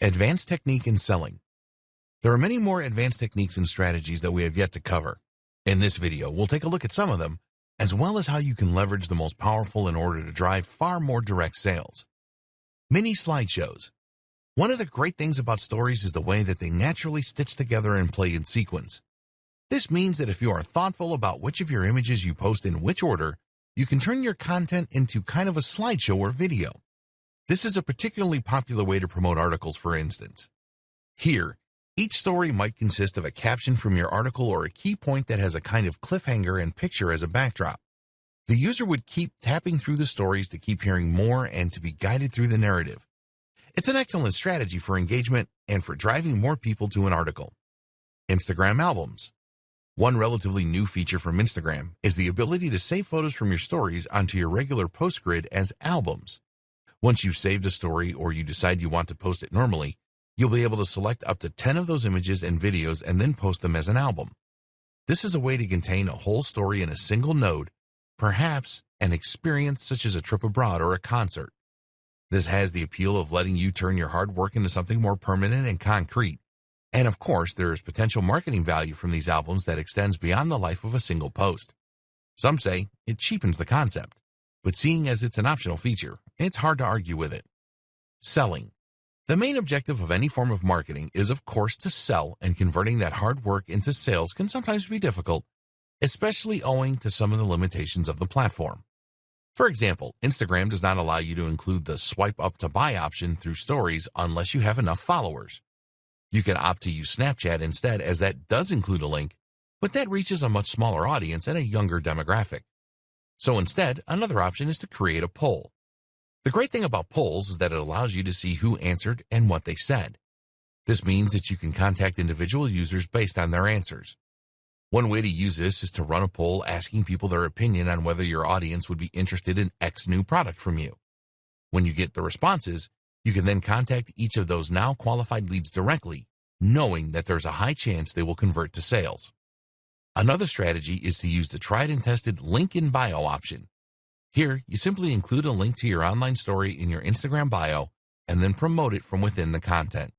Advanced technique in selling. There are many more advanced techniques and strategies that we have yet to cover. In this video, we'll take a look at some of them, as well as how you can leverage the most powerful in order to drive far more direct sales. Mini slideshows. One of the great things about stories is the way that they naturally stitch together and play in sequence. This means that if you are thoughtful about which of your images you post in which order, you can turn your content into kind of a slideshow or video. This is a particularly popular way to promote articles, for instance. Here, each story might consist of a caption from your article or a key point that has a kind of cliffhanger and picture as a backdrop. The user would keep tapping through the stories to keep hearing more and to be guided through the narrative. It's an excellent strategy for engagement and for driving more people to an article. Instagram albums. One relatively new feature from Instagram is the ability to save photos from your stories onto your regular post grid as albums. Once you've saved a story or you decide you want to post it normally, you'll be able to select up to 10 of those images and videos and then post them as an album. This is a way to contain a whole story in a single node, perhaps an experience such as a trip abroad or a concert. This has the appeal of letting you turn your hard work into something more permanent and concrete. And of course, there is potential marketing value from these albums that extends beyond the life of a single post. Some say it cheapens the concept, but seeing as it's an optional feature, it's hard to argue with it. Selling. The main objective of any form of marketing is, of course, to sell, and converting that hard work into sales can sometimes be difficult, especially owing to some of the limitations of the platform. For example, Instagram does not allow you to include the swipe up to buy option through stories unless you have enough followers. You can opt to use Snapchat instead, as that does include a link, but that reaches a much smaller audience and a younger demographic. So instead, another option is to create a poll. The great thing about polls is that it allows you to see who answered and what they said. This means that you can contact individual users based on their answers. One way to use this is to run a poll asking people their opinion on whether your audience would be interested in X new product from you. When you get the responses, you can then contact each of those now qualified leads directly, knowing that there's a high chance they will convert to sales. Another strategy is to use the tried and tested link in bio option. Here, you simply include a link to your online story in your Instagram bio and then promote it from within the content.